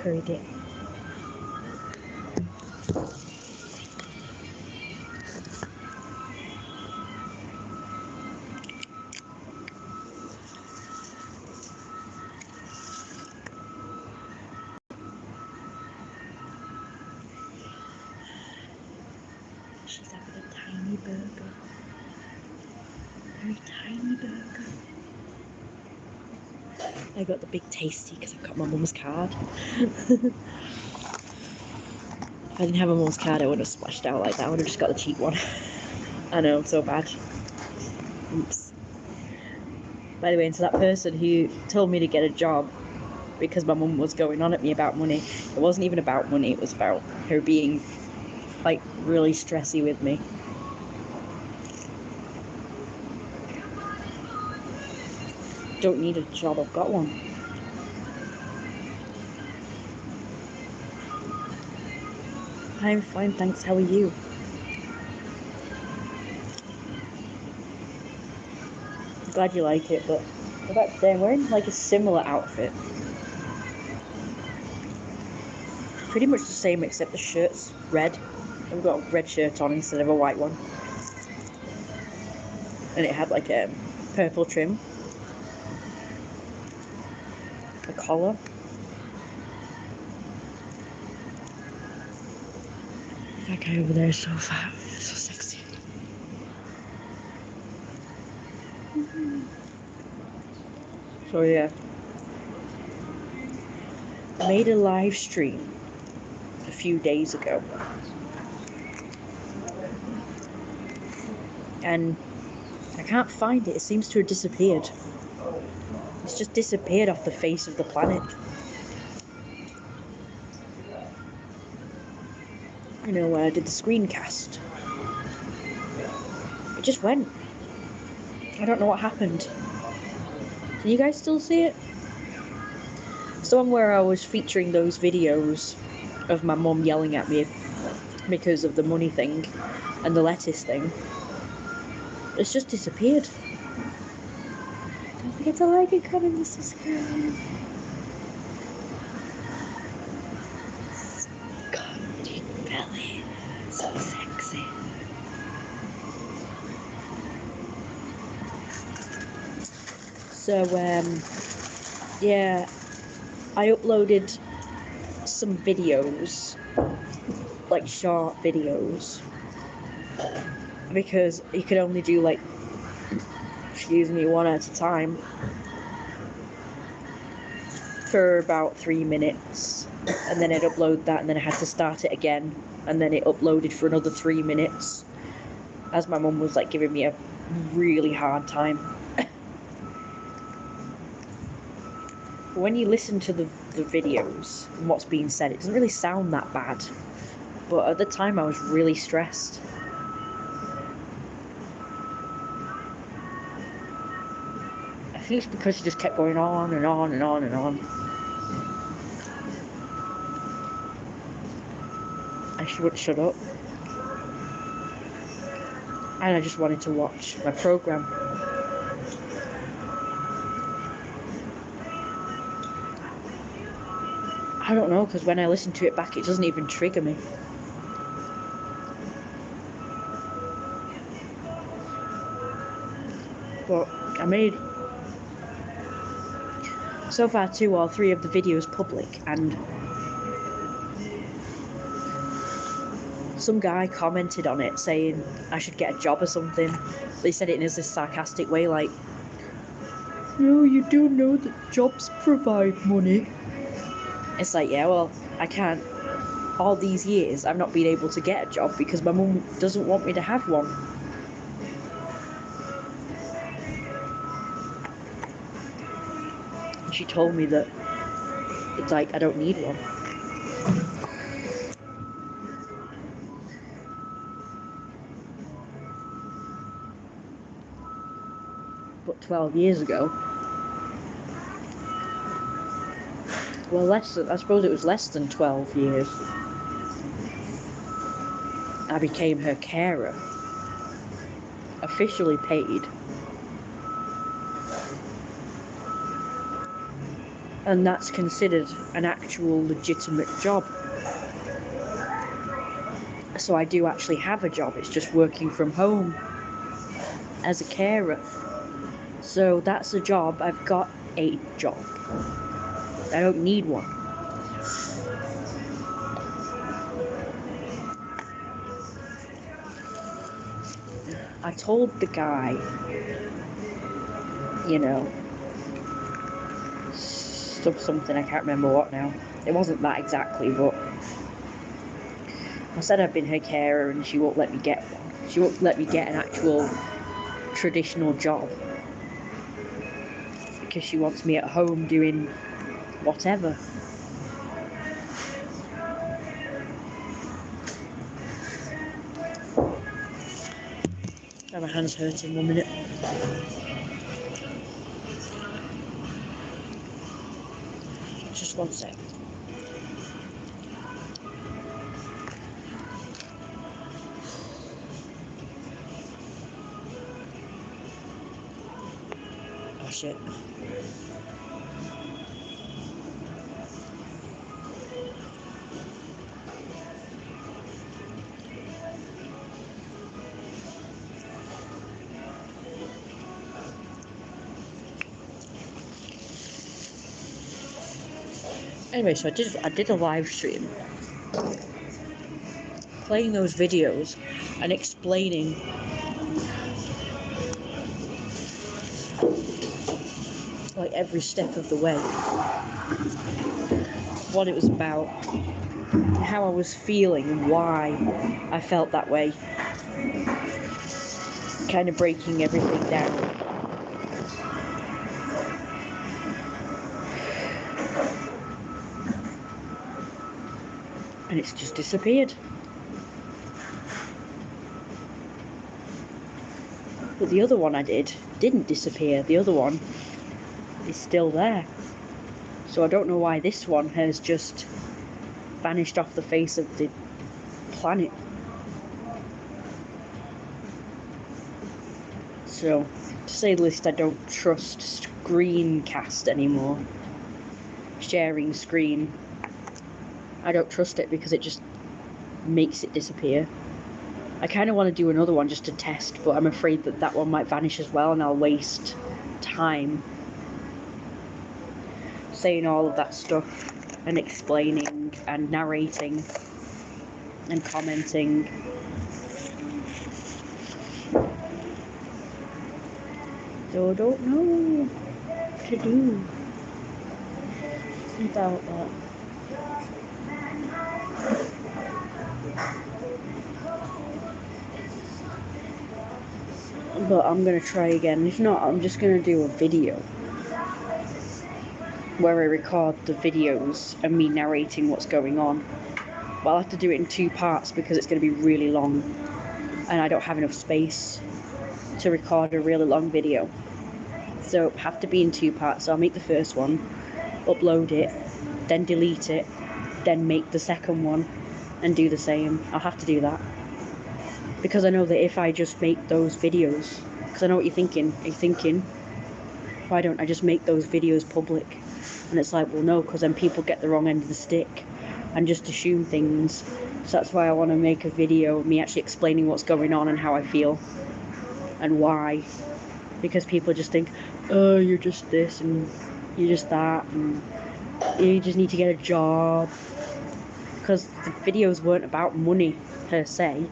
buried it. She's having a tiny burger. Very tiny burger. I got the big tasty because I got my mum's card. If I didn't have my mum's card, I would have splashed out like that. I would have just got the cheap one. I know, so bad. Oops. By the way, and to that person who told me to get a job because my mum was going on at me about money, it wasn't even about money, it was about her being like really stressy with me. Don't need a job, I've got one. I'm fine, thanks. How are you? I'm glad you like it, but about today I'm wearing like a similar outfit. Pretty much the same except the shirt's red. I've got a red shirt on instead of a white one. And it had like a purple trim. A collar. That guy over there is so fat, so sexy. So yeah, I made a live stream a few days ago, and I can't find it. It seems to have disappeared. It's just disappeared off the face of the planet. You know, when I did the screencast, it just went. I don't know what happened. Can you guys still see it? It's the one where I was featuring those videos of my mum yelling at me because of the money thing and the lettuce thing. It's just disappeared. Don't forget to like and comment and subscribe. Scotty belly, so sexy. So yeah, I uploaded some videos, like short videos, because you could only do like, excuse me, one at a time for about 3 minutes, and then I'd upload that, and then I had to start it again, and then it uploaded for another 3 minutes, as my mum was like giving me a really hard time. When you listen to the videos and what's being said, it doesn't really sound that bad, but at the time I was really stressed. I think it's because she just kept going on and on and on and on. And she wouldn't shut up. And I just wanted to watch my program. I don't know, because when I listen to it back, it doesn't even trigger me. But I made so far 2 or 3 of the videos public, and some guy commented on it saying I should get a job or something. They said it in this sarcastic way, like, no, you do know that jobs provide money. It's like, yeah, well, I can't. All these years I've not been able to get a job because my mum doesn't want me to have one. And she told me that it's like I don't need one. But 12 years ago, well, I suppose it was less than 12 years, I became her carer, officially paid. and that's considered an actual legitimate job. So I do actually have a job, it's just working from home as a carer. So that's a job. I've got a job. I don't need one. I told the guy, you know, something, I can't remember what now. It wasn't that exactly, but I said I've been her carer and she won't let me get one. She won't let me get an actual traditional job because she wants me at home doing whatever. My hand's hurting 1 minute. Just 1 sec. Oh shit. Anyway, so I did a live stream playing those videos and explaining like every step of the way what it was about, how I was feeling and why I felt that way, kind of breaking everything down. And it's just disappeared. But the other one I didn't disappear. The other one is still there. So I don't know why this one has just vanished off the face of the planet. So, to say the least, I don't trust screencast anymore. Sharing screen. I don't trust it because it just makes it disappear. I kind of want to do another one just to test, but I'm afraid that that one might vanish as well and I'll waste time saying all of that stuff and explaining and narrating and commenting. So I don't know what to do about that. But I'm going to try again. If not, I'm just going to do a video where I record the videos and me narrating what's going on. But I'll have to do it in 2 parts because it's going to be really long and I don't have enough space to record a really long video. So it'll have to be in 2 parts. So I'll make the first one, upload it, then delete it, then make the second one and do the same. I'll have to do that. Because I know that if I just make those videos, because I know what you're thinking. You're thinking, why don't I just make those videos public? And it's like, well, no, because then people get the wrong end of the stick and just assume things. So that's why I want to make a video of me actually explaining what's going on and how I feel and why. Because people just think, oh, you're just this and you're just that and you just need to get a job. Because the videos weren't about money per se.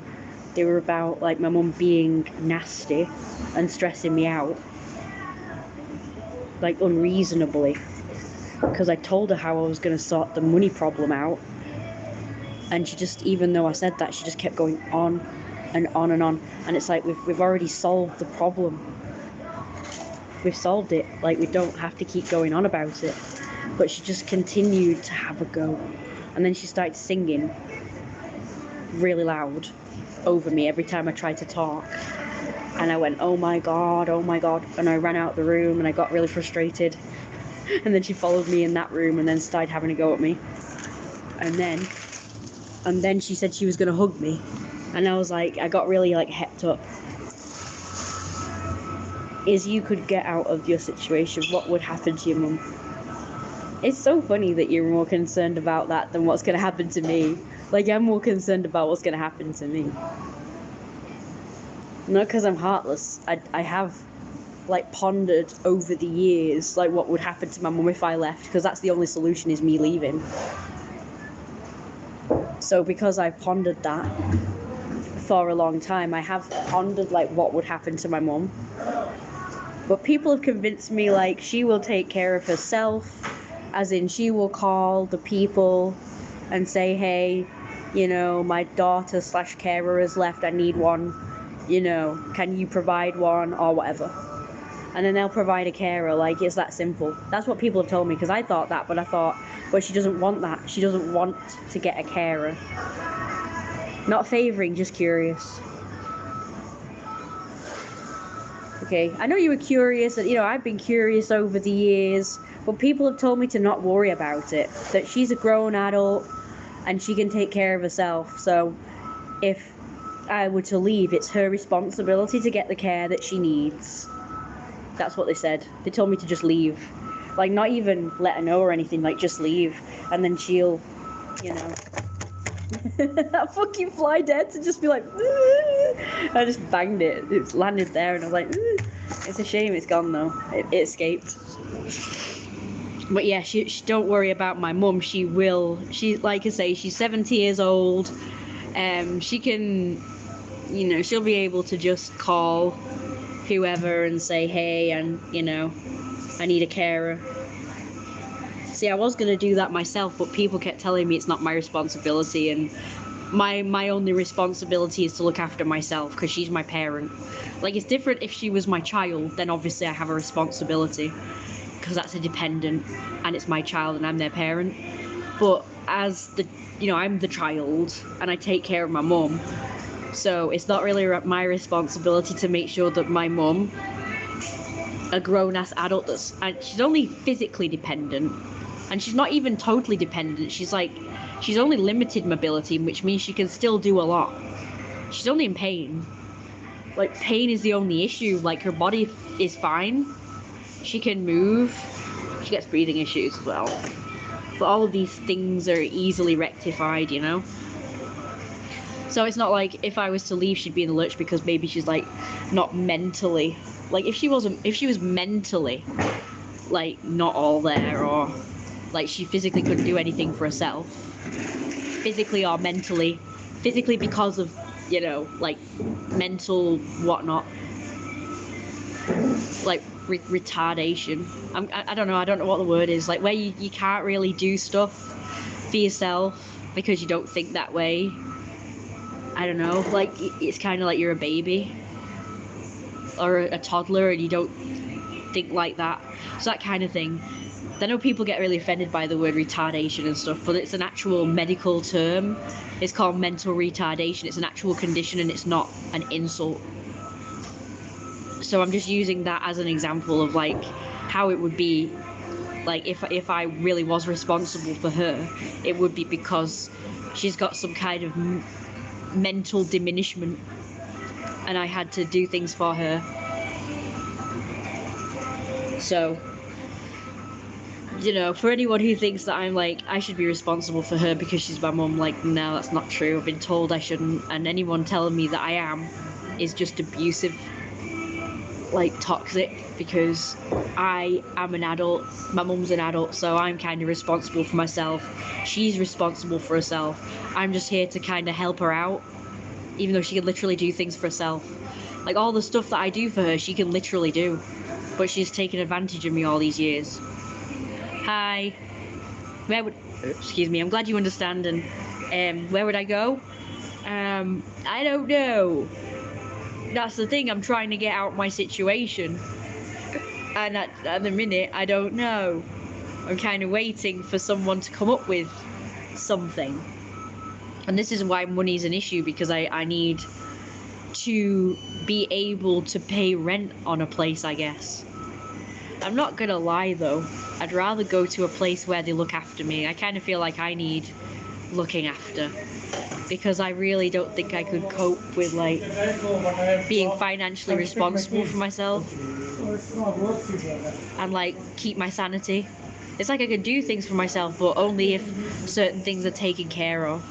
They were about like my mum being nasty and stressing me out, like unreasonably, because I told her how I was going to sort the money problem out, and she just, even though I said that, she just kept going on and on and on. And it's like we've already solved the problem. We've solved it. Like, we don't have to keep going on about it. But she just continued to have a go, and then she started singing really loud over me every time I tried to talk. And I went, oh my god, and I ran out the room and I got really frustrated. And then she followed me in that room and then started having a go at me. And then she said she was going to hug me. And I was like, I got really like hepped up. Is you could get out of your situation, what would happen to your mum? It's so funny that you're more concerned about that than what's going to happen to me. Like, I'm more concerned about what's going to happen to me. Not because I'm heartless. I have, like, pondered over the years, like, what would happen to my mum if I left, because that's the only solution, is me leaving. So because I've pondered that for a long time, I have pondered, like, what would happen to my mum. But people have convinced me, like, she will take care of herself, as in she will call the people and say, hey, you know, my daughter / carer has left, I need one, you know, can you provide one, or whatever. And then they'll provide a carer. Like, it's that simple. That's what people have told me, because I thought that, but I thought, well, she doesn't want that. She doesn't want to get a carer. Not favouring, just curious. Okay, I know you were curious, and, you know, I've been curious over the years, but people have told me to not worry about it, that she's a grown adult and she can take care of herself. So if I were to leave, it's her responsibility to get the care that she needs. That's what they said. They told me to just leave. Like, not even let her know or anything, like, just leave. And then she'll, you know. That fucking fly dead to just be like, I just banged it. It's landed there, and I was like, it's a shame it's gone though. It escaped. But yeah, she don't worry about my mum. She will. She, like I say, she's 70 years old. She can, you know, she'll be able to just call whoever and say, hey, and, you know, I need a carer. See, I was going to do that myself, but people kept telling me it's not my responsibility, and my only responsibility is to look after myself, because she's my parent. Like, it's different if she was my child, then obviously I have a responsibility, because that's a dependent, and it's my child, and I'm their parent. But as the, you know, I'm the child, and I take care of my mum, so it's not really my responsibility to make sure that my mum, a grown-ass adult, and she's only physically dependent, and she's not even totally dependent. She's only limited mobility, which means she can still do a lot. She's only in pain. Like, pain is the only issue. Like, her body is fine. She can move. She gets breathing issues as well. But all of these things are easily rectified, you know? So it's not like if I was to leave, she'd be in the lurch because maybe she's, like, not mentally. Like, if she was mentally, like, not all there, or, like, she physically couldn't do anything for herself, physically or mentally, physically because of, you know, like, mental whatnot, like, retardation. I don't know what the word is, like, where you can't really do stuff for yourself because you don't think that way. I don't know, like, it's kind of like you're a baby or a toddler and you don't think like that. So that kind of thing. I know people get really offended by the word retardation and stuff, but it's an actual medical term. It's called mental retardation. It's an actual condition and it's not an insult. So I'm just using that as an example of, like, how it would be, like, if I really was responsible for her, it would be because she's got some kind of mental diminishment and I had to do things for her. So, you know, for anyone who thinks that I'm like, I should be responsible for her because she's my mum, like, no, that's not true. I've been told I shouldn't, and anyone telling me that I am is just abusive, like, toxic, because I am an adult, my mum's an adult, so I'm kind of responsible for myself. She's responsible for herself. I'm just here to kind of help her out, even though she can literally do things for herself. Like, all the stuff that I do for her, she can literally do, but she's taken advantage of me all these years. Hi. Excuse me, I'm glad you understand. And where would I go? I don't know. That's the thing, I'm trying to get out my situation. And at the minute, I don't know. I'm kind of waiting for someone to come up with something. And this is why money's an issue, because I need to be able to pay rent on a place, I guess. I'm not gonna lie though, I'd rather go to a place where they look after me. I kind of feel like I need looking after, because I really don't think I could cope with, like, being financially responsible for myself and, like, keep my sanity. It's like I can do things for myself, but only if certain things are taken care of.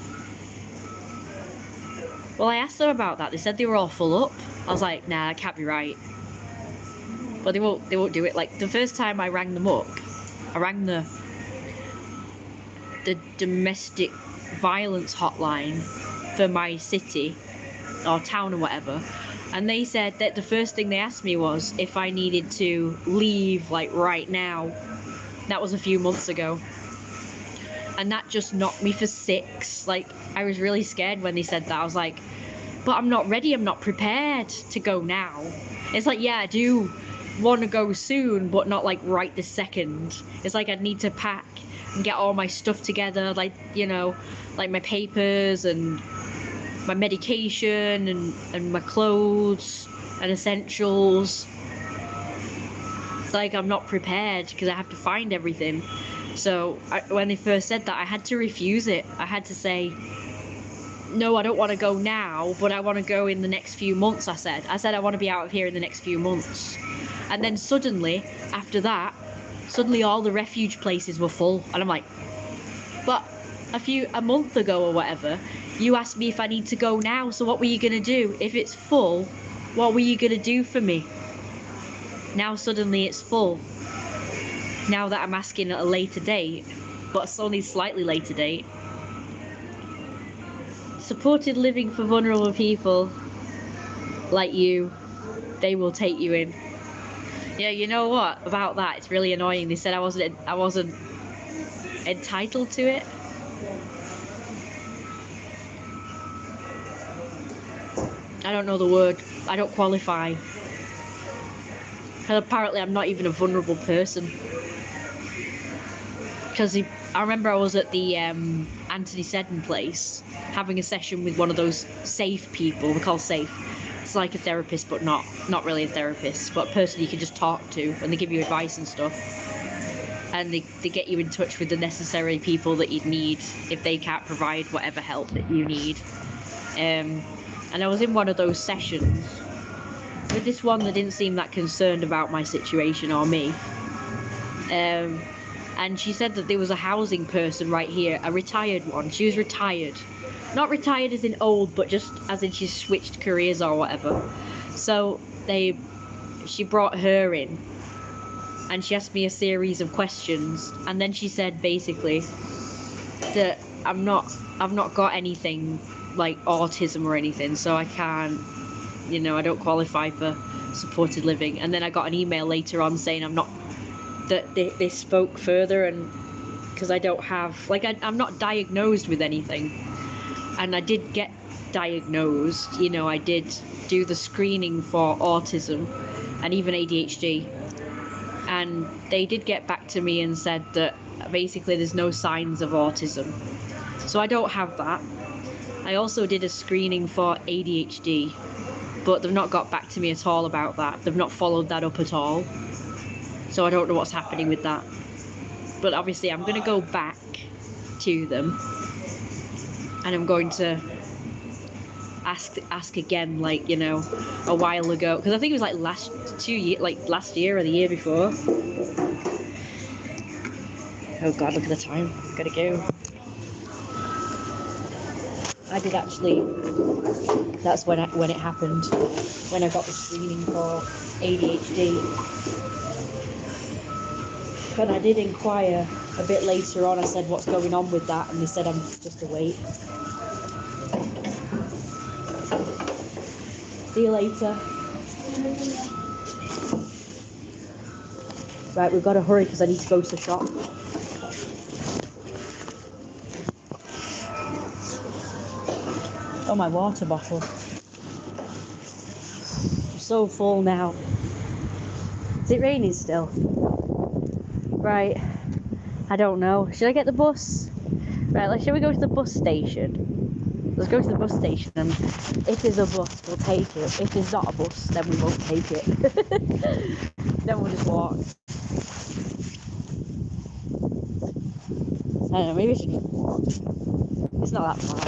Well, I asked them about that. They said they were all full up. I was like, nah, that can't be right. But they won't do it. Like, the first time I rang them up, I rang the domestic violence hotline for my city or town or whatever, and they said that the first thing they asked me was if I needed to leave, like, right now. That was a few months ago, and that just knocked me for six. Like, I was really scared when they said that. I was like, but I'm not ready, I'm not prepared to go now. It's like, yeah, I do want to go soon, but not like right this second. It's like I'd need to pack and get all my stuff together, like, you know, like my papers and my medication and my clothes and essentials. It's like I'm not prepared because I have to find everything. So when they first said that, I had to refuse it. I had to say, no, I don't want to go now, but I want to go in the next few months, I said. I want to be out of here in the next few months. And then suddenly, after that, all the refuge places were full. And I'm like, but a month ago or whatever, you asked me if I need to go now, so what were you going to do? If it's full, what were you going to do for me? Now suddenly it's full. Now that I'm asking at a later date, but it's only slightly later date. Supported living for vulnerable people like you, they will take you in. Yeah, you know what about that? It's really annoying. They said I wasn't entitled to it. I don't know the word. I don't qualify. And apparently I'm not even a vulnerable person. Because I remember I was at the Anthony Seddon place having a session with one of those safe people. We call safe. It's like a therapist, but not really a therapist, but a person you can just talk to, and they give you advice and stuff. And they get you in touch with the necessary people that you'd need if they can't provide whatever help that you need. And I was in one of those sessions with this one that didn't seem that concerned about my situation or me. And she said that there was a housing person right here, a retired one. She was retired. Not retired as in old, but just as in she switched careers or whatever. So she brought her in, and she asked me a series of questions, and then she said basically that I've not got anything like autism or anything, so I can't, you know, I don't qualify for supported living. And then I got an email later on saying I'm not, that they spoke further, and because I don't have, like, I'm not diagnosed with anything. And I did get diagnosed, you know, I did do the screening for autism and even ADHD. And they did get back to me and said that basically there's no signs of autism. So I don't have that. I also did a screening for ADHD, but they've not got back to me at all about that. They've not followed that up at all. So I don't know what's happening with that. But obviously I'm going to go back to them, and I'm going to ask again, like, you know, a while ago, because I think it was like last year or the year before. Oh god, look at the time. Gotta go. I did actually, that's when it happened, when I got the screening for ADHD. But I did inquire a bit later on. I said, what's going on with that? And they said I'm just to wait. See you later. Right, we've got to hurry because I need to go to the shop. Oh, my water bottle. I'm so full now. Is it raining still? Right. I don't know. Should I get the bus? Right, shall we go to the bus station? Let's go to the bus station, and if there's a bus, we'll take it. If there's not a bus, then we won't take it. Then we'll just walk. I don't know, maybe I should just walk. It's not that far.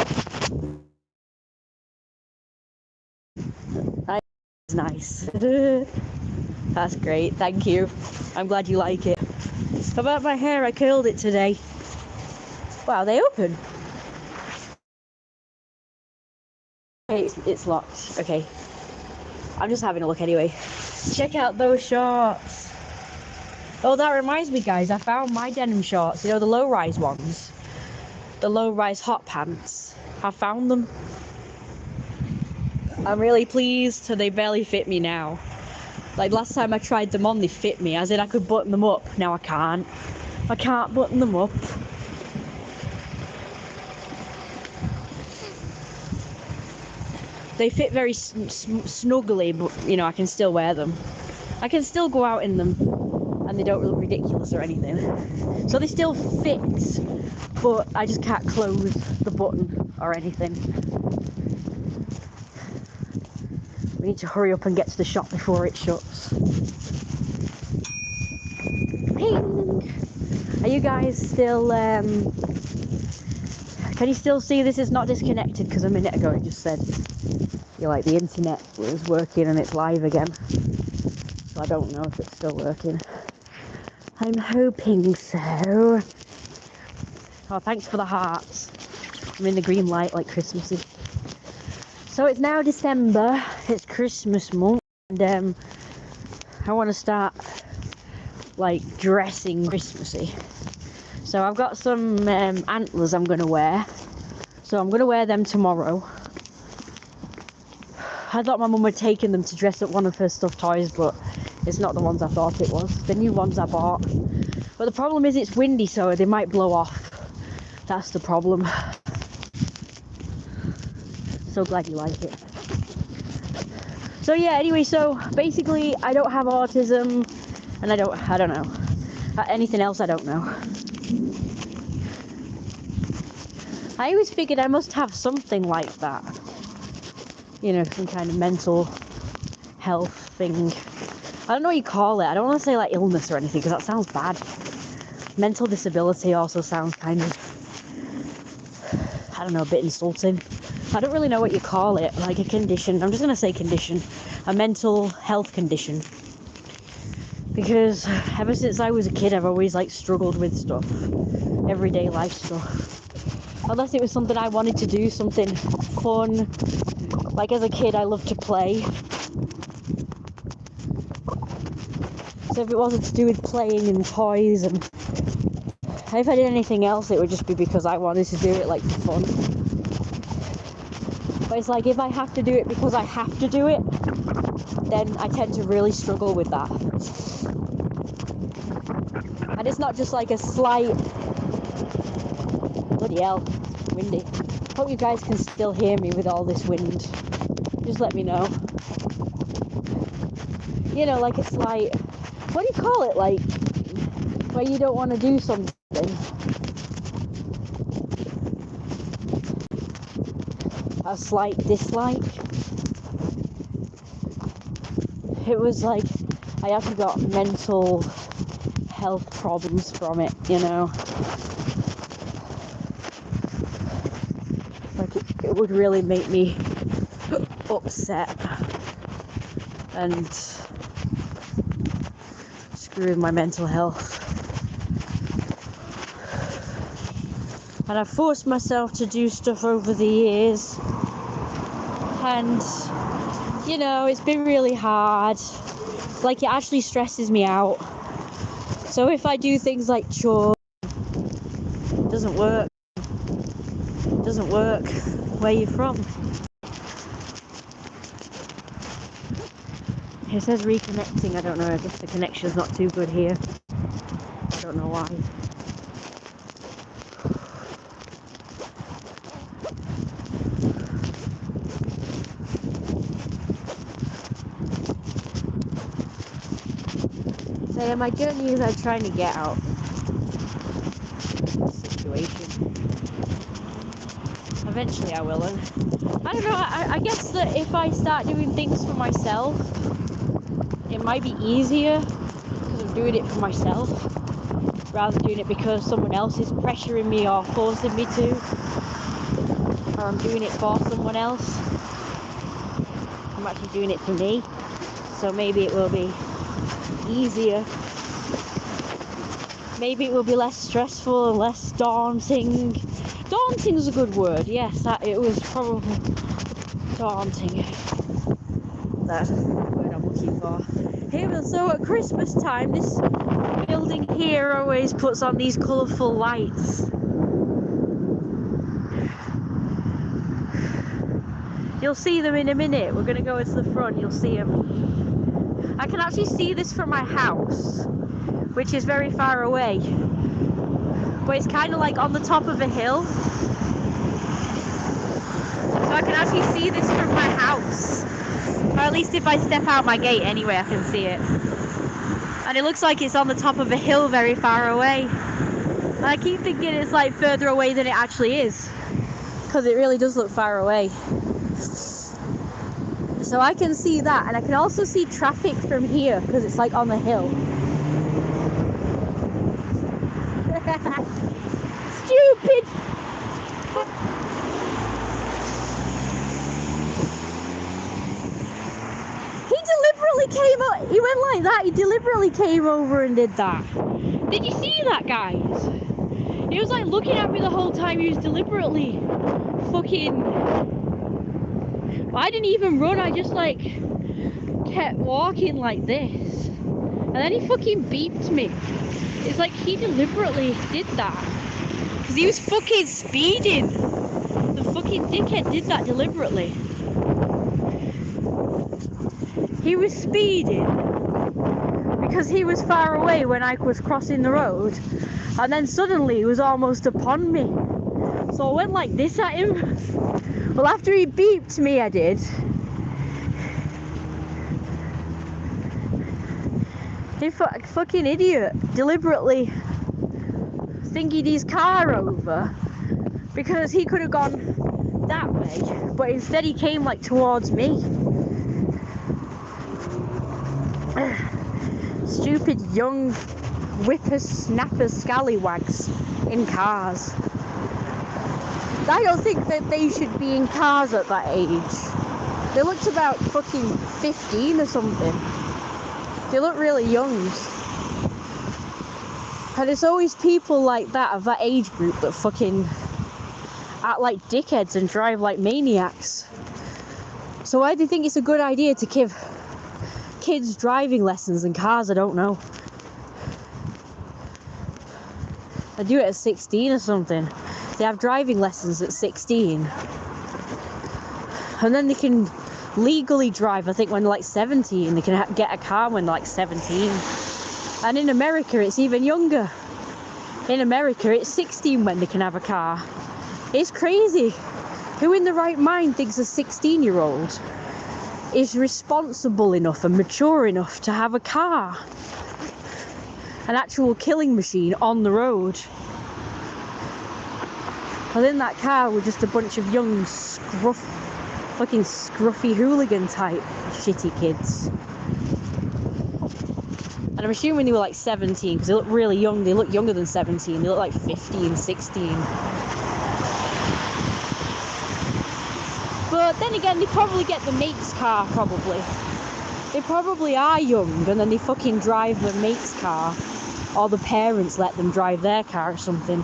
That's nice. That's great, thank you. I'm glad you like it. How about my hair? I curled it today. Wow, they open. Okay, it's locked. Okay. I'm just having a look anyway. Check out those shorts. Oh, that reminds me, guys. I found my denim shorts. You know, the low-rise ones. The low-rise hot pants. I found them. I'm really pleased. They barely fit me now. Like last time I tried them on, they fit me. As in I could button them up. Now I can't. I can't button them up. They fit very snugly, but you know, I can still wear them. I can still go out in them, and they don't look ridiculous or anything. So they still fit, but I just can't close the button or anything. We need to hurry up and get to the shop before it shuts. Ping! Are you guys still, can you still see this is not disconnected? Because a minute ago it just said, you know, like the internet was working and it's live again. So I don't know if it's still working. I'm hoping so. Oh, thanks for the hearts. I'm in the green light like Christmassy. So it's now December. It's Christmas month, and I want to start like dressing Christmassy. So I've got some antlers I'm going to wear. So I'm going to wear them tomorrow. I thought my mum had taken them to dress up one of her stuffed toys, but it's not the ones I thought it was. The new ones I bought. But the problem is it's windy, so they might blow off. That's the problem. So glad you like it. So yeah, anyway, so basically I don't have autism, and I don't know. Anything else I don't know. I always figured I must have something like that. You know, some kind of mental health thing. I don't know what you call it. I don't want to say like illness or anything, because that sounds bad. Mental disability also sounds kind of, I don't know, a bit insulting. I don't really know what you call it, like a condition. I'm just going to say condition. A mental health condition. Because ever since I was a kid, I've always like struggled with stuff. Everyday life stuff. Unless it was something I wanted to do, something fun. Like as a kid, I loved to play. So if it wasn't to do with playing and toys, and if I did anything else, it would just be because I wanted to do it like for fun. But it's like if I have to do it because I have to do it, then I tend to really struggle with that. And it's not just like a slight, bloody hell, windy. Hope you guys can still hear me with all this wind. Just let me know. You know, like it's like, what do you call it, like, where you don't want to do something? A slight dislike. It was like, I actually got mental health problems from it, you know. Like it would really make me upset and screw with my mental health. And I've forced myself to do stuff over the years, and you know, it's been really hard. Like it actually stresses me out. So if I do things like chores, it doesn't work. It doesn't work. Where are you from? It says reconnecting. I don't know. I guess the connection's not too good here. I don't know why. So my good news, I'm trying to get out of this situation. Eventually I will. And I don't know, I guess that if I start doing things for myself, it might be easier because I'm doing it for myself rather than doing it because someone else is pressuring me or forcing me to, or I'm doing it for someone else. I'm actually doing it for me, so maybe it will be easier. maybe it will be less stressful and less daunting. Daunting is a good word, yes, it was probably daunting. That's the word I'm looking for. Here, so at Christmas time, this building here always puts on these colourful lights. You'll see them in a minute. We're going to go to the front, you'll see them. I can actually see this from my house, which is very far away. But it's kind of like on the top of a hill. So I can actually see this from my house. Or at least if I step out my gate anyway, I can see it. And it looks like it's on the top of a hill very far away. And I keep thinking it's like further away than it actually is. Because it really does look far away. So I can see that, and I can also see traffic from here because it's like on the hill. Stupid! He deliberately came up, he went like that, he deliberately came over and did that. Did you see that, guys? He was like looking at me the whole time, he was deliberately fucking... I didn't even run, I just like kept walking like this. And then he fucking beeped me. It's like he deliberately did that. Because he was fucking speeding. The fucking dickhead did that deliberately. He was speeding because he was far away when I was crossing the road. And then suddenly he was almost upon me. So I went like this at him. Well, after he beeped me, I did. He fucking idiot deliberately thinking his car over because he could have gone that way, but instead he came like towards me. Stupid young whippersnapper scallywags in cars. I don't think that they should be in cars at that age. They looked about fucking 15 or something. They look really young. And it's always people like that, of that age group, that fucking act like dickheads and drive like maniacs. So why do you think it's a good idea to give kids driving lessons in cars? I don't know. They do it at 16 or something. They have driving lessons at 16. And then they can legally drive, I think, when they're like 17. They can get a car when they're like 17. And in America, it's even younger. In America, it's 16 when they can have a car. It's crazy. Who in the right mind thinks a 16-year-old is responsible enough and mature enough to have a car? An actual killing machine on the road. And in that car were just a bunch of young, fucking scruffy hooligan type shitty kids. And I'm assuming they were like 17 because they look really young. They look younger than 17. They look like 15, 16. But then again, they probably get the mate's car, probably. They probably are young and then they fucking drive their mate's car. Or the parents let them drive their car or something.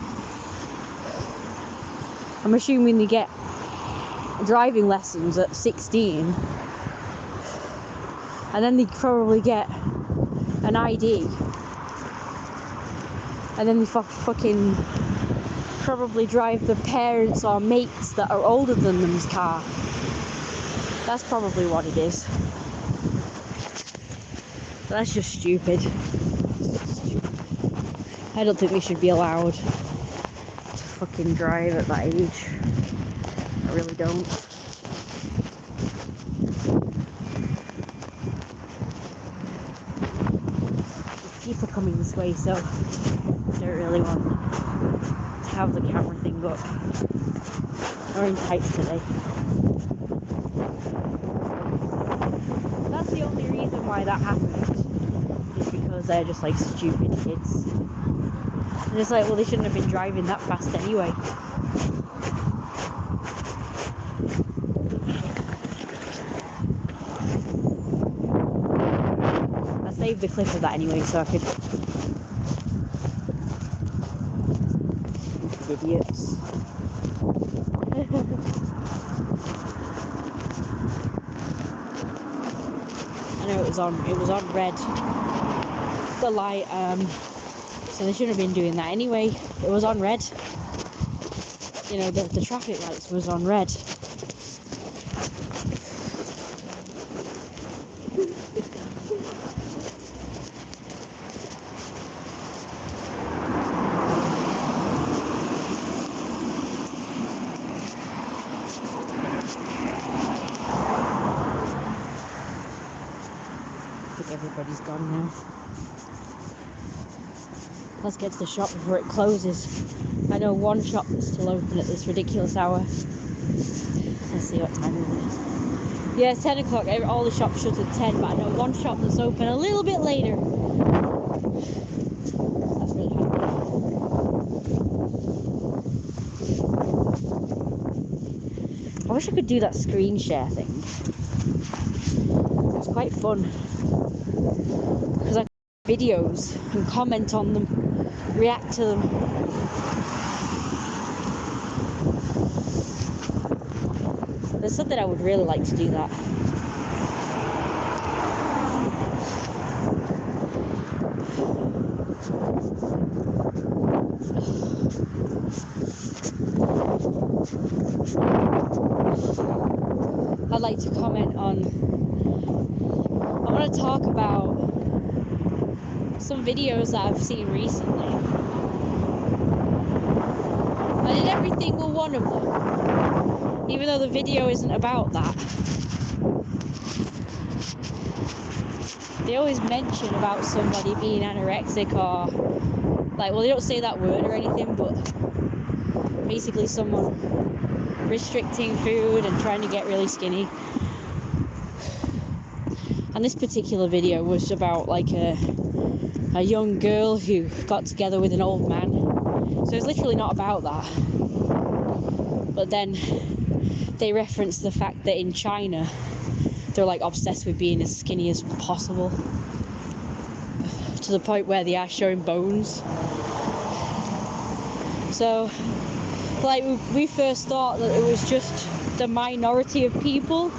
I'm assuming they get driving lessons at 16. And then they probably get an ID. And then they fucking probably drive the parents or mates that are older than them's car. That's probably what it is. That's just stupid. I don't think they should be allowed to fucking drive at that age. I really don't. People coming this way, so I don't really want to have the camera thing up. We're in tights today. That's the only reason why that happened. Is because they're just like stupid kids. And it's like, well, they shouldn't have been driving that fast anyway. I saved the clip of that anyway, so I could Idiots. I know it was on red, the light, so they shouldn't have been doing that anyway. It was on red. You know, the traffic lights was on red. I think everybody's gone now. Let's get to the shop before it closes. I know one shop that's still open at this ridiculous hour. Let's see what time it is. Yeah, it's 10 o'clock. All the shops shut at 10, but I know one shop that's open a little bit later. That's really handy. I wish I could do that screen share thing. It's quite fun. Because I can make videos and comment on them, react to them. There's something I would really like to do that. I'd like to comment on, I want to talk about some videos that I've seen recently. I did every single one of them, even though the video isn't about that. They always mention about somebody being anorexic or, like, well, they don't say that word or anything, but basically someone restricting food and trying to get really skinny. And this particular video was about like a young girl who got together with an old man. So it's literally not about that. But then they reference the fact that in China they're like obsessed with being as skinny as possible, to the point where they are showing bones. So like we first thought that it was just the minority of people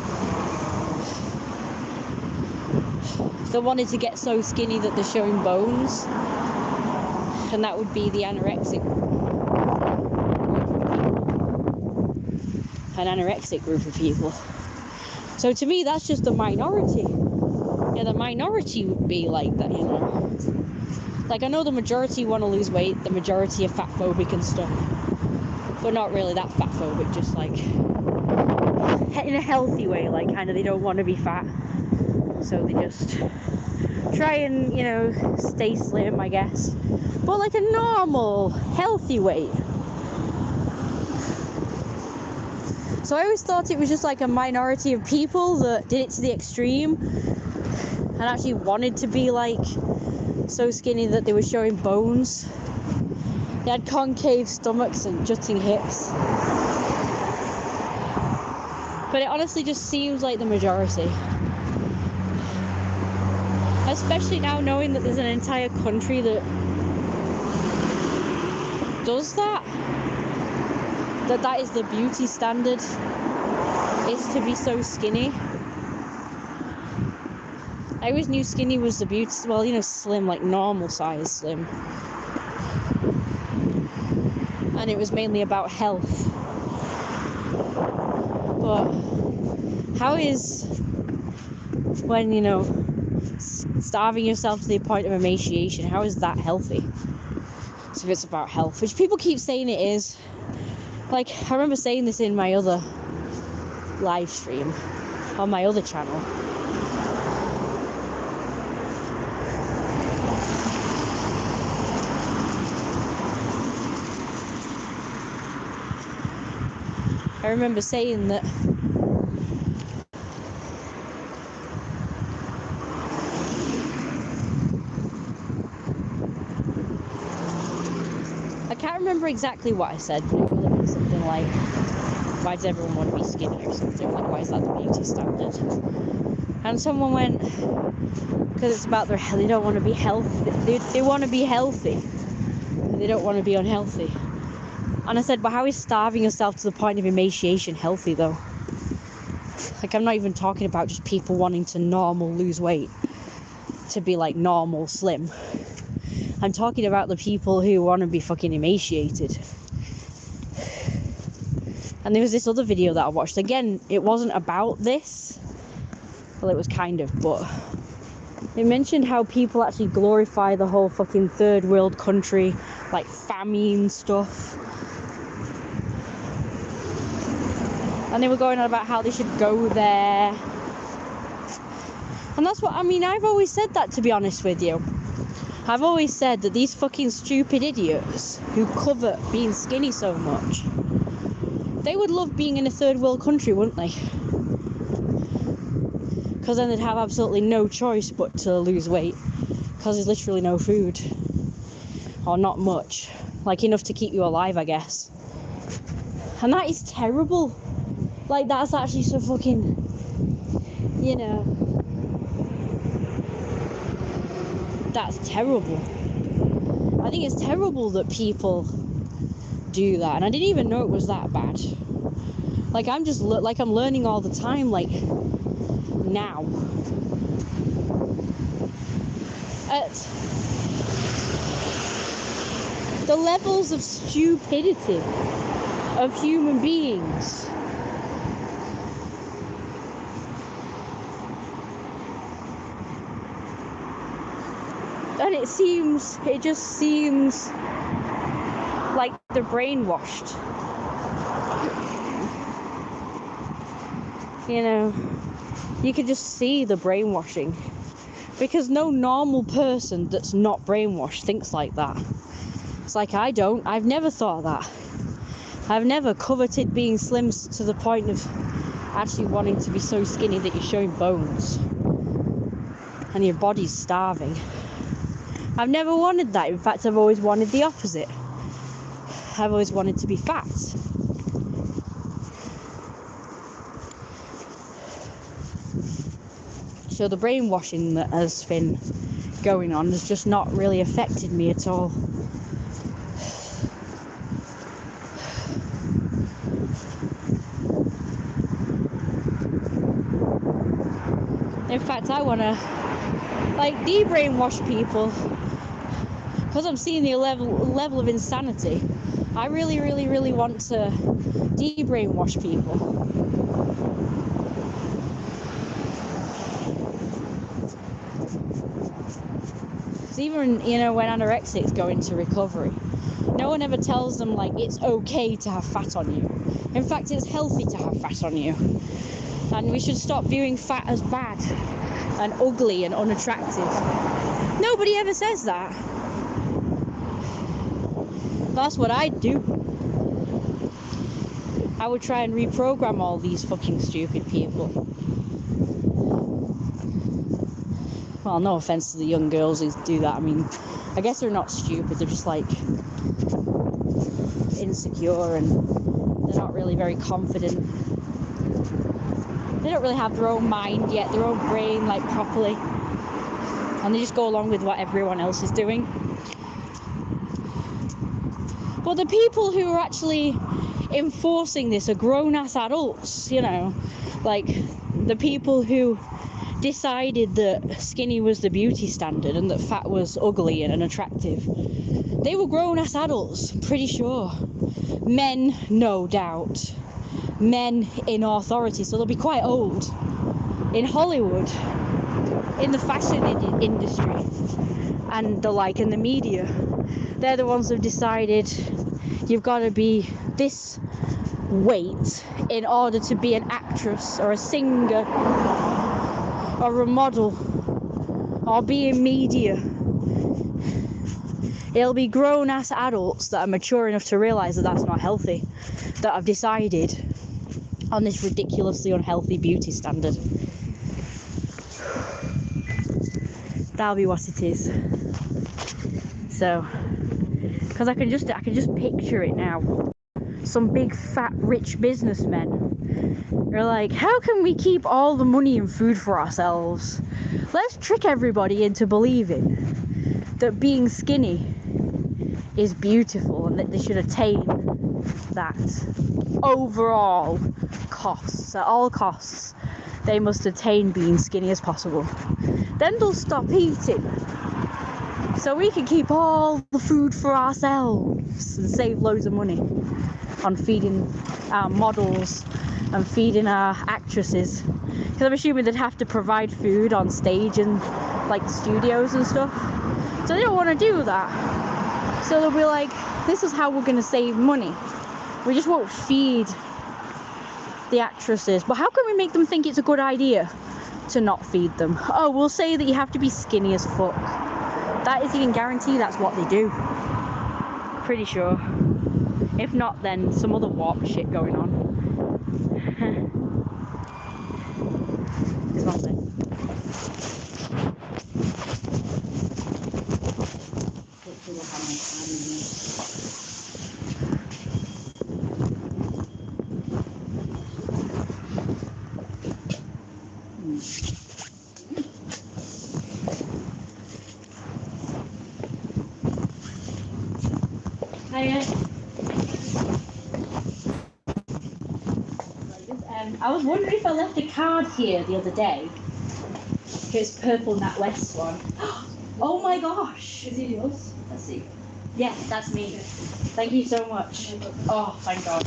that wanted to get so skinny that they're showing bones, and that would be the an anorexic group of people. So to me, that's just the minority. Yeah, the minority would be like that, you know. Like, I know the majority want to lose weight, the majority are fat phobic and stuff, but not really that fat phobic, just like in a healthy way, like kind of they don't want to be fat, so they just try and, you know, stay slim, I guess, but like a normal, healthy weight. So I always thought it was just like a minority of people that did it to the extreme and actually wanted to be like so skinny that they were showing bones. They had concave stomachs and jutting hips. But it honestly just seems like the majority. Especially now knowing that there's an entire country that does that. That is the beauty standard, is to be so skinny. I always knew skinny was the beauty, well, you know, slim, like normal size slim. And it was mainly about health. But how is, when, you know, starving yourself to the point of emaciation, how is that healthy? So if it's about health, which people keep saying it is. Like, I remember saying this in my other live stream on my other channel. I remember saying that I can't remember exactly what I said, but it would have been something like, why does everyone want to be skinny or something? Like, why is that the beauty standard? And someone went, because it's about they don't want to be healthy. They want to be healthy. They don't want to be unhealthy. And I said, but how is starving yourself to the point of emaciation healthy, though? Like, I'm not even talking about just people wanting to lose weight to be like normal slim. I'm talking about the people who want to be fucking emaciated. And there was this other video that I watched. Again, it wasn't about this. Well, it was kind of, but it mentioned how people actually glorify the whole fucking third world country, like famine stuff. And they were going on about how they should go there. And that's what, I mean, I've always said that, to be honest with you. I've always said that these fucking stupid idiots who covet being skinny so much, they would love being in a third world country, wouldn't they? Because then they'd have absolutely no choice but to lose weight. Because there's literally no food. Or not much. Like, enough to keep you alive, I guess. And that is terrible. Like, that's actually so fucking, you know, that's terrible. I think it's terrible that people do that. And I didn't even know it was that bad. Like, I'm just, I'm learning all the time, like, now. At the levels of stupidity of human beings. And it just seems like they're brainwashed. You know, you can just see the brainwashing. Because no normal person that's not brainwashed thinks like that. It's like, I've never thought that. I've never coveted being slim to the point of actually wanting to be so skinny that you're showing bones and your body's starving. I've never wanted that. In fact, I've always wanted the opposite. I've always wanted to be fat. So the brainwashing that has been going on has just not really affected me at all. In fact, I want to, like, de-brainwash people, because I'm seeing the level of insanity. I really, really, really want to de-brainwash people. Even, you know, when anorexics go into recovery, no one ever tells them, like, it's okay to have fat on you. In fact, it's healthy to have fat on you. And we should stop viewing fat as bad and ugly and unattractive. Nobody ever says that. That's what I'd do. I would try and reprogram all these fucking stupid people. Well, no offense to the young girls who do that. I mean, I guess they're not stupid. They're just, like, insecure, and they're not really very confident. They don't really have their own mind yet, their own brain, like, properly. And they just go along with what everyone else is doing. But the people who are actually enforcing this are grown-ass adults, you know. Like, the people who decided that skinny was the beauty standard and that fat was ugly and unattractive. They were grown-ass adults, pretty sure. Men, no doubt. Men in authority, so they'll be quite old. In Hollywood, in the fashion industry, and the like, in the media, they're the ones who've decided you've got to be this weight in order to be an actress or a singer or a model or be in media. It'll be grown-ass adults that are mature enough to realise that that's not healthy, that have decided on this ridiculously unhealthy beauty standard. That'll be what it is. So, because I can just picture it now. Some big fat rich businessmen are like, how can we keep all the money and food for ourselves? Let's trick everybody into believing that being skinny is beautiful and that they should attain that overall costs, at all costs, they must attain being skinny as possible. Then they'll stop eating. So we can keep all the food for ourselves and save loads of money on feeding our models and feeding our actresses. Because I'm assuming they'd have to provide food on stage and like studios and stuff. So they don't want to do that. So they'll be like, this is how we're going to save money. We just won't feed the actresses. But how can we make them think it's a good idea to not feed them? Oh, we'll say that you have to be skinny as fuck. That is even guaranteed that's what they do. Pretty sure. If not, then some other warped shit going on. This one's it. I was wondering if I left a card here the other day. It's purple NatWest one. Oh my gosh! Is it yours? Let's see. Yeah, that's me. Thank you so much. Oh, thank God.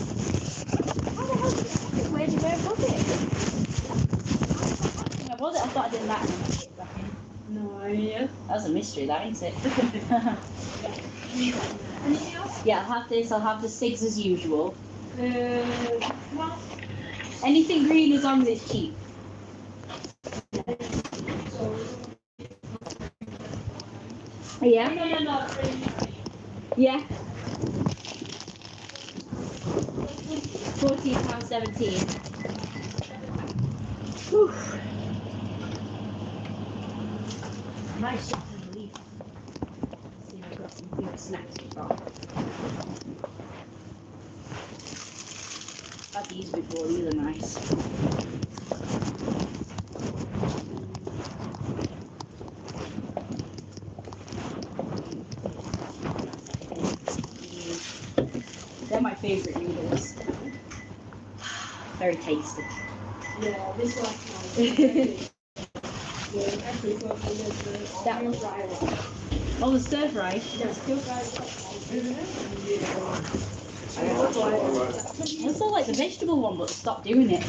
How the hell did it? Where was it? Where was it? I thought I did that and then I put it back in. No idea. That's a mystery, that ain't it? Anything else? Yeah, I'll have this. I'll have the cigs as usual. No. Anything green as long as it's cheap. Yeah. No. Yeah. £14.17. Whew. Nice shot in the leaf. Let's see if I've got some good snacks to got. Had these before, these are nice. They're my favourite noodles. Very tasty. Yeah, this one. That one. Oh, the stir fry. I still like the vegetable one, but stop doing it.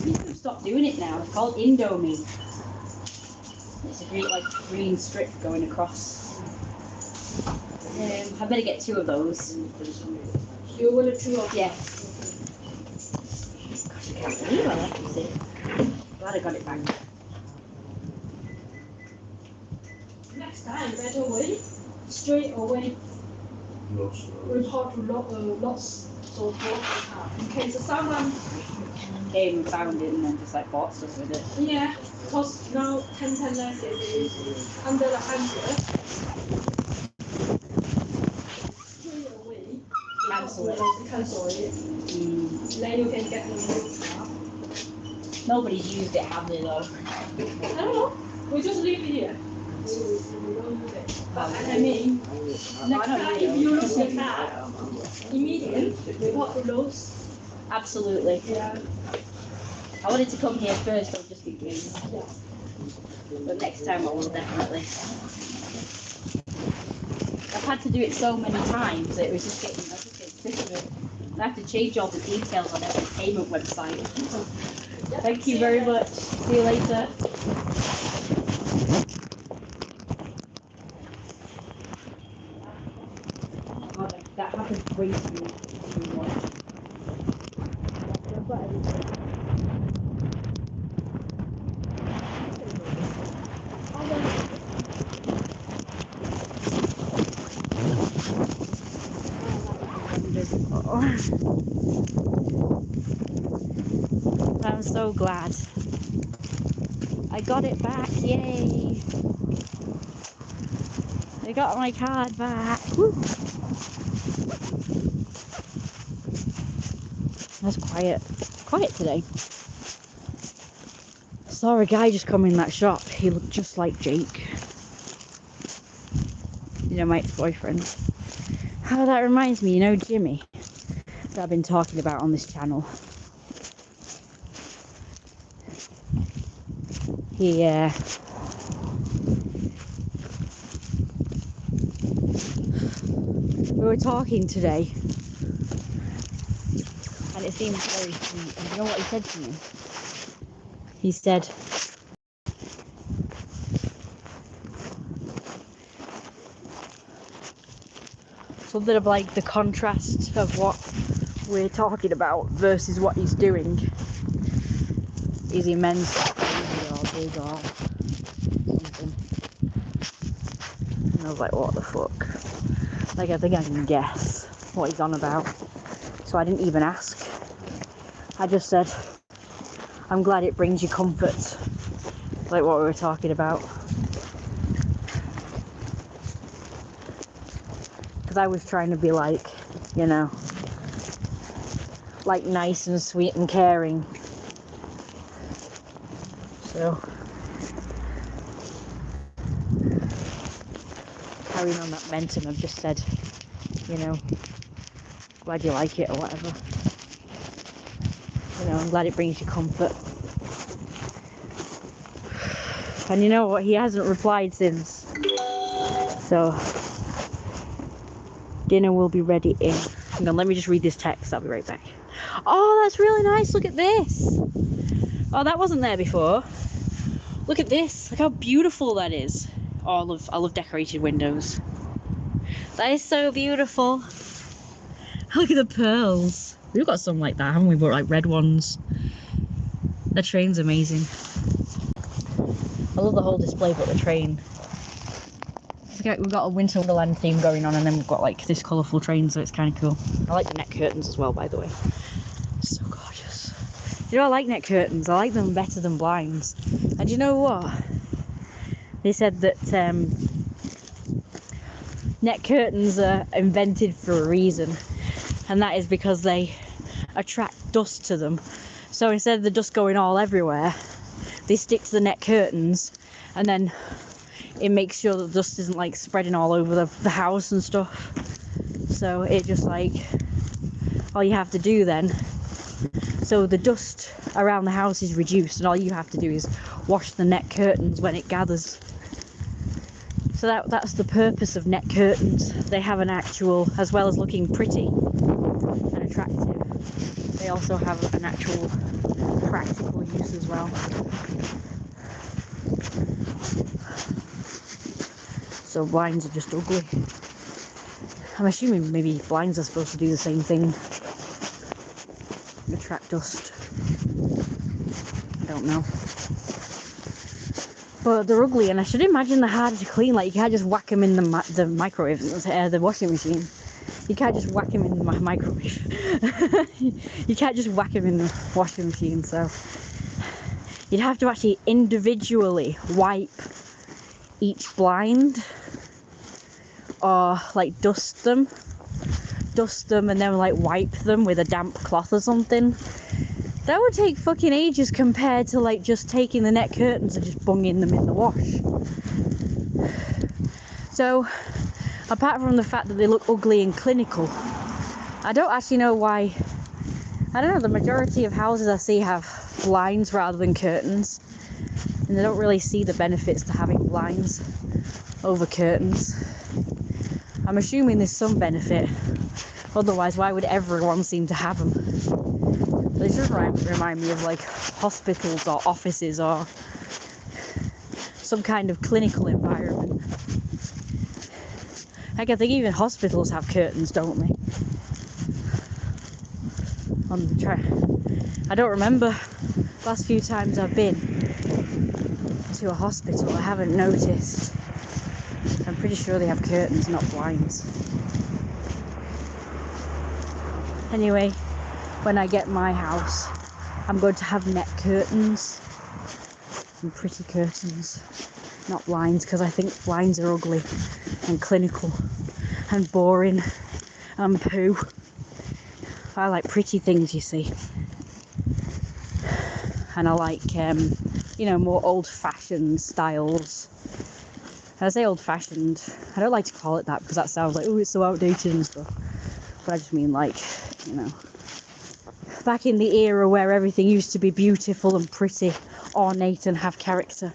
People have stopped doing it now. It's called Indomie. It's a great like green strip going across. I better get 2 of those. You want to chew off? Yeah. Gosh, I can't believe I left this in. Glad I got it back. Next time, better wait. Straight away. Report to loss. So in case someone Came and found it and then just like bought stuff with it. yeah, because now 10 less is under the 100. Straight away. Cancel it. Cancel it. Then you can get the new stuff. Nobody's used it, have they though? I don't know. We just leave it here. We don't use it. But I mean, next time if you lose the car, immediately report to loss. Absolutely. Yeah. I wanted to come here first though, just in case. Yeah. But next time I will definitely. I've had to do it so many times that it was just getting, I was just getting sick of it. I have to change all the details on every payment website. Thank you very much. See you later. God, that happens way too much. I've got everything. I'm so glad. I got it back, yay! I got my card back. Woo. That's quiet. Quiet today. Saw a guy just come in that shop. He looked just like Jake. You know, my ex-boyfriend. Oh, that reminds me, you know Jimmy, that I've been talking about on this channel. He, we were talking today, and it seemed very sweet. And you know what he said to me? He said, something of like the contrast of what we're talking about versus what he's doing is immense or big or something. And I was like, what the fuck? Like, I think I can guess what he's on about. So I didn't even ask. I just said, I'm glad it brings you comfort. Like what we were talking about. Because I was trying to be like, you know, like nice and sweet and caring. So, carrying on that momentum, I've just said, you know, glad you like it or whatever. You know, I'm glad it brings you comfort. And you know what? He hasn't replied since. So, dinner will be ready in. Hang on, let me just read this text. I'll be right back. Oh, that's really nice. Look at this. Oh, that wasn't there before. Look at this. Look how beautiful that is. Oh, I love decorated windows. That is so beautiful. Look at the pearls. We've got some like that, haven't we? But like red ones. The train's amazing. I love the whole display, but the train. We've got a Winter Wonderland theme going on, and then we've got like this colourful train, so it's kind of cool. I like the net curtains as well, by the way. So gorgeous. You know, I like net curtains. I like them better than blinds. And you know what? They said that net curtains are invented for a reason, and that is because they attract dust to them. So instead of the dust going all everywhere, they stick to the net curtains, and then it makes sure that the dust isn't like spreading all over the house and stuff. So it just like, all you have to do then, so the dust around the house is reduced, and all you have to do is wash the net curtains when it gathers. So that's the purpose of net curtains. They have an actual, as well as looking pretty and attractive, they also have an actual practical use as well. So blinds are just ugly. I'm assuming maybe blinds are supposed to do the same thing. Attract dust. I don't know. But they're ugly, and I should imagine they're harder to clean. Like, you can't just whack them in the microwave, the washing machine. You can't just whack them in the microwave. You can't just whack them in the washing machine, so you'd have to actually individually wipe each blind, or like dust them and then like wipe them with a damp cloth or something. That would take fucking ages compared to like just taking the net curtains and just bunging them in the wash. So apart from the fact that they look ugly and clinical, I don't actually know why. I don't know, the majority of houses I see have blinds rather than curtains, and I don't really see the benefits to having blinds over curtains. I'm assuming there's some benefit, otherwise why would everyone seem to have them? They just remind me of like hospitals or offices or some kind of clinical environment. Heck, I think even hospitals have curtains, don't they? I don't remember. Last few times I've been to a hospital, I haven't noticed. I'm pretty sure they have curtains, not blinds. Anyway, when I get my house, I'm going to have net curtains and pretty curtains, not blinds, because I think blinds are ugly and clinical and boring and poo. I like pretty things, you see. And I like, you know, more old-fashioned styles I say old-fashioned. I don't like to call it that because that sounds like, oh, it's so outdated and stuff. But I just mean like, you know, back in the era where everything used to be beautiful and pretty, ornate and have character,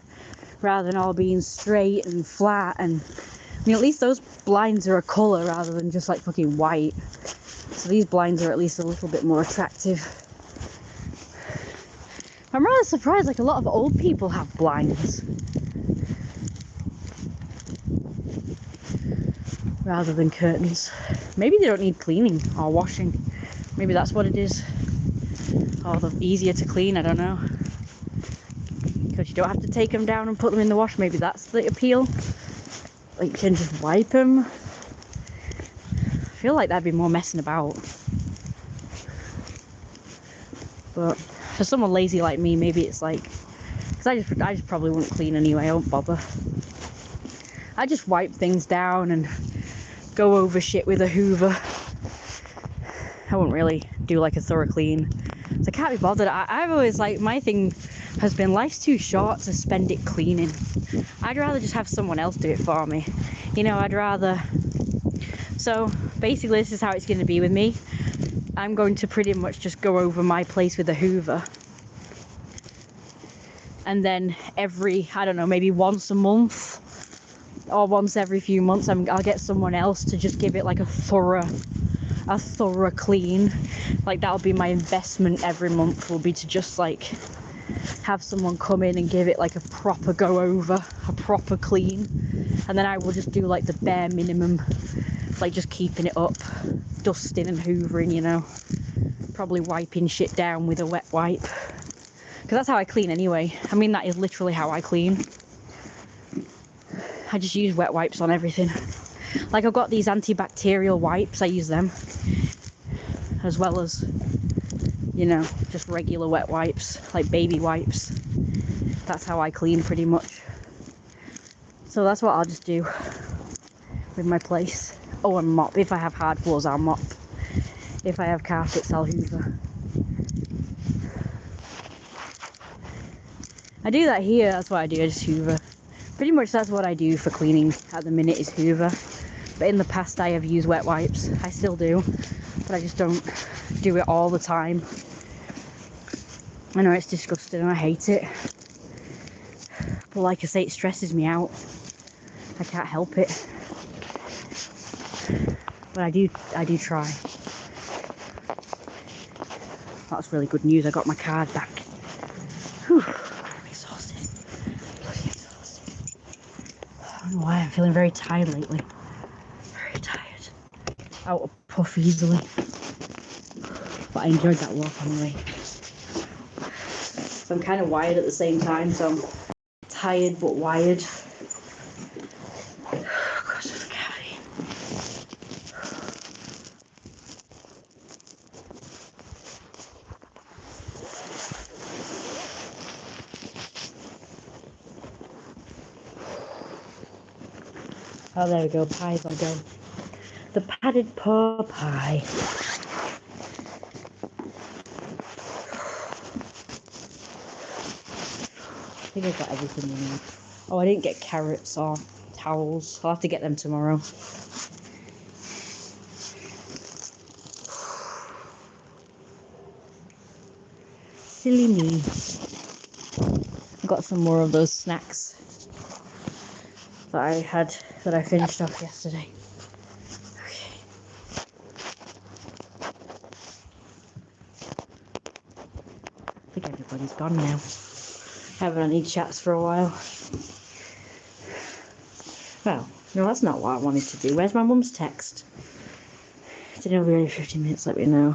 rather than all being straight and flat. And I mean, at least those blinds are a colour rather than just like fucking white. So these blinds are at least a little bit more attractive. I'm rather surprised, like a lot of old people have blinds rather than curtains. Maybe they don't need cleaning or washing. Maybe that's what it is. Or they're easier to clean, I don't know. Because you don't have to take them down and put them in the wash. Maybe that's the appeal. Like you can just wipe them. I feel like that'd be more messing about. But for someone lazy like me, maybe it's like, because I just probably wouldn't clean anyway. I won't bother. I just wipe things down and go over shit with a hoover. I wouldn't really do like a thorough clean. So I can't be bothered. I've always like, my thing has been life's too short to spend it cleaning. I'd rather just have someone else do it for me. You know, I'd rather. So basically this is how it's going to be with me. I'm going to pretty much just go over my place with a hoover. And then every, I don't know, maybe once a month or once every few months, I'll get someone else to just give it like a thorough clean. Like that'll be my investment every month, will be to just like have someone come in and give it like a proper go over, a proper clean. And then I will just do like the bare minimum, like just keeping it up, dusting and hoovering, you know, probably wiping shit down with a wet wipe, because that's how I clean anyway. I mean, that is literally how I clean. I just use wet wipes on everything. Like I've got these antibacterial wipes, I use them, as well as, you know, just regular wet wipes, like baby wipes. That's how I clean pretty much. So that's what I'll just do with my place. Oh, and mop. If I have hard floors, I'll mop. If I have carpets, I'll hoover. I do that here, that's what I do, I just hoover. Pretty much that's what I do for cleaning at the minute, is hoover. But in the past I have used wet wipes. I still do, but I just don't do it all the time. I know it's disgusting and I hate it. But like I say, it stresses me out. I can't help it. But I do try. That's really good news, I got my card back. Whew, I'm exhausted. Bloody exhausted. I don't know why, I'm feeling very tired lately. Very tired. Out of puff easily. But I enjoyed that walk anyway. So I'm kind of wired at the same time, so I'm tired but wired. Gosh, there's a cavity. Oh, there we go, pies I go. The padded paw pie. I think I got everything we need. Oh, I didn't get carrots or towels. I'll have to get them tomorrow. Silly me. I got some more of those snacks that I finished off yesterday. Okay. I think everybody's gone now. I haven't had any chats for a while. Well, no, that's not what I wanted to do. Where's my mum's text? Dinner will be ready in 15 minutes, let me know.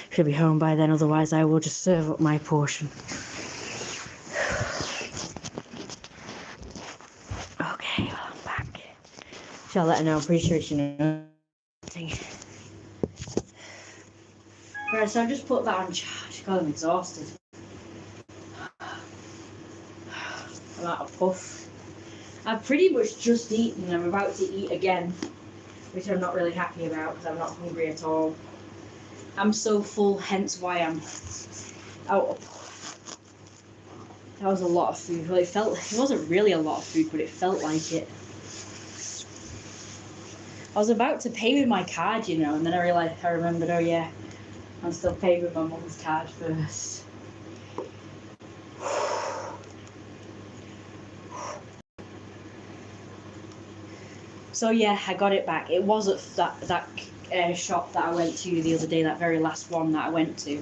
She'll be home by then, otherwise I will just serve up my portion. Okay, well, I'm back. Shall I let her know? I'm pretty sure she knows. Right, so I just put that on charge. God, I'm exhausted. I'm out of puff. I've pretty much just eaten. I'm about to eat again, which I'm not really happy about because I'm not hungry at all. I'm so full, hence why I'm out of puff. That was a lot of food. Well, it wasn't really a lot of food, but it felt like it. I was about to pay with my card, you know, and then I remembered, oh yeah, I'm still paying with my mum's card first. So yeah, I got it back. It was at that shop that I went to the other day, that very last one that I went to.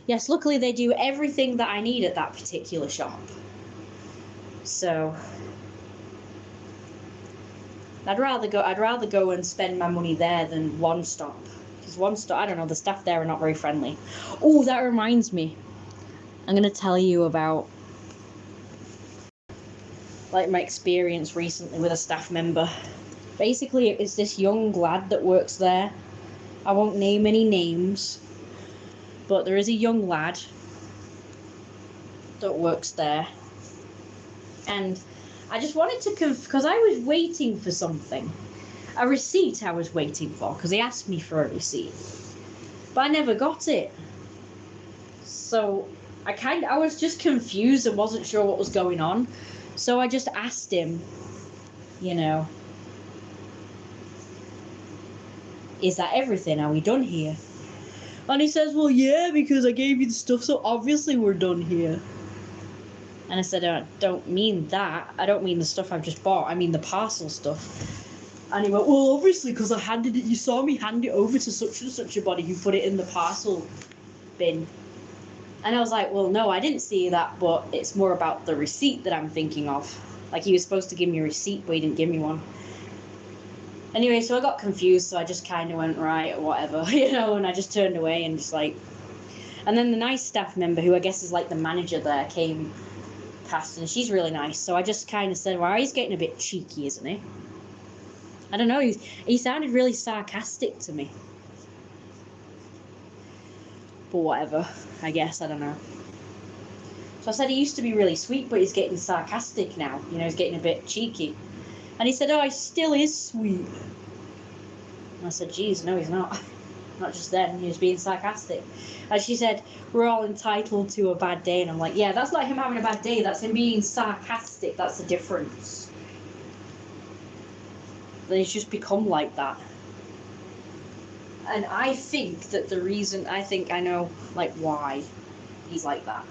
Yes, luckily they do everything that I need at that particular shop. So I'd rather go and spend my money there than One Stop. Because One Stop, I don't know, the staff there are not very friendly. Oh, that reminds me. I'm going to tell you about like my experience recently with a staff member. Basically, it's this young lad that works there. I won't name any names, but there is a young lad that works there. And I just wanted to because I was waiting for something. A receipt I was waiting for, because he asked me for a receipt. But I never got it. So I was just confused and wasn't sure what was going on. So I just asked him, you know, is that everything? Are we done here? And he says, well, yeah, because I gave you the stuff, so obviously we're done here. And I said, I don't mean that. I don't mean the stuff I've just bought. I mean the parcel stuff. And he went, well, obviously, because I handed it, you saw me hand it over to such and such a body who put it in the parcel bin. And I was like, well, no, I didn't see that, but it's more about the receipt that I'm thinking of. Like, he was supposed to give me a receipt, but he didn't give me one. Anyway, so I got confused, so I just kind of went, right, whatever, you know, and I just turned away and just like... And then the nice staff member, who I guess is like the manager there, came past, and she's really nice, so I just kind of said, well, he's getting a bit cheeky, isn't he? I don't know, he sounded really sarcastic to me. But whatever, I guess, I don't know. So I said he used to be really sweet, but he's getting sarcastic now. You know, he's getting a bit cheeky. And he said, oh, he still is sweet. And I said, geez, no, he's not. Not just then, he was being sarcastic. And she said, we're all entitled to a bad day. And I'm like, yeah, that's not him having a bad day, that's him being sarcastic, that's the difference. Then he's just become like that. And I think that the reason, I know, like, why he's like that.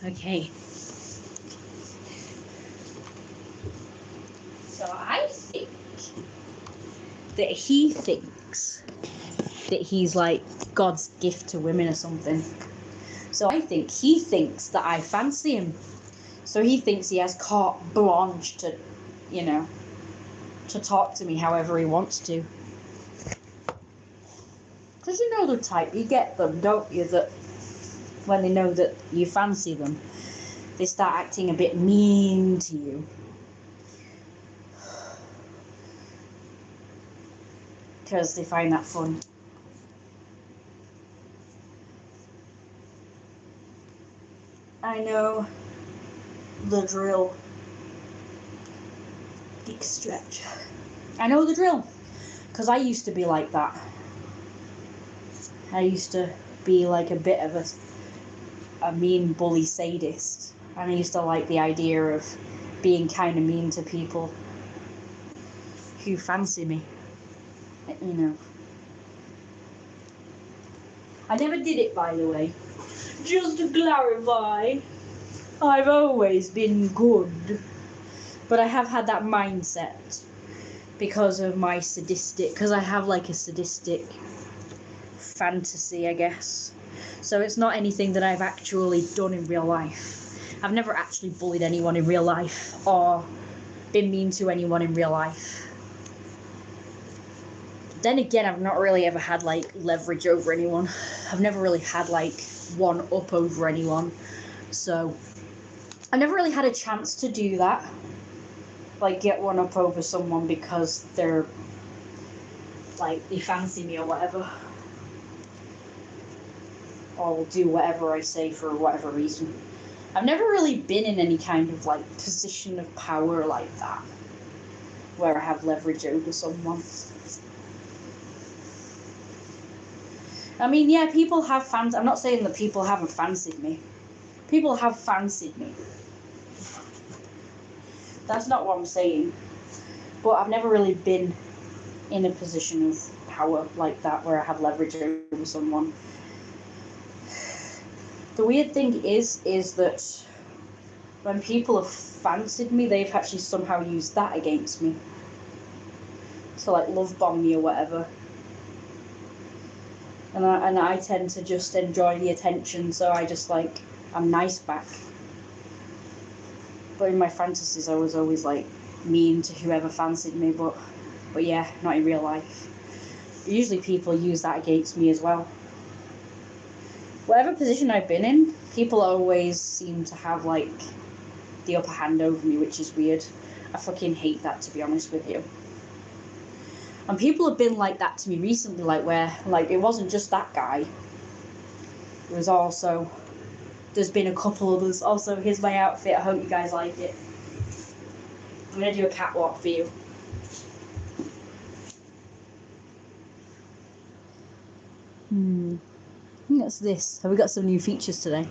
Okay. So I think that he thinks that he's like God's gift to women or something. So I think he thinks that I fancy him. So he thinks he has carte blanche to, you know, to talk to me however he wants to. Because you know the type, you get them, don't you, that when they know that you fancy them, they start acting a bit mean to you. Because they find that fun. I know the drill. Big stretch. I know the drill. Because I used to be like that. I used to be like a bit of a mean bully sadist. And I used to like the idea of being kind of mean to people who fancy me. You know. I never did it, by the way. Just to clarify, I've always been good. But I have had that mindset because of my sadistic, because I have like a sadistic fantasy, I guess, So it's not anything that I've actually done in real life. I've never actually bullied anyone in real life or been mean to anyone in real life. Then again, I've not really ever had like leverage over anyone. I've never really had like one up over anyone. So I've never really had a chance to do that. Like get one up over someone because they're like they fancy me or whatever. Or will do whatever I say for whatever reason. I've never really been in any kind of like position of power like that, where I have leverage over someone. I mean, yeah, people have fans. I'm not saying that people haven't fancied me. People have fancied me. That's not what I'm saying. But I've never really been in a position of power like that, where I have leverage over someone. The weird thing is that when people have fancied me, they've actually somehow used that against me. To like love bomb me or whatever. And I tend to just enjoy the attention, so I just like, I'm nice back. But in my fantasies, I was always like mean to whoever fancied me, but yeah, not in real life. Usually people use that against me as well. Whatever position I've been in, people always seem to have like the upper hand over me, which is weird. I fucking hate that, to be honest with you. And people have been like that to me recently, like where, like, it wasn't just that guy. It was also, there's been a couple others. Also, here's my outfit. I hope you guys like it. I'm going to do a catwalk for you. I think that's this. Have we got some new features today?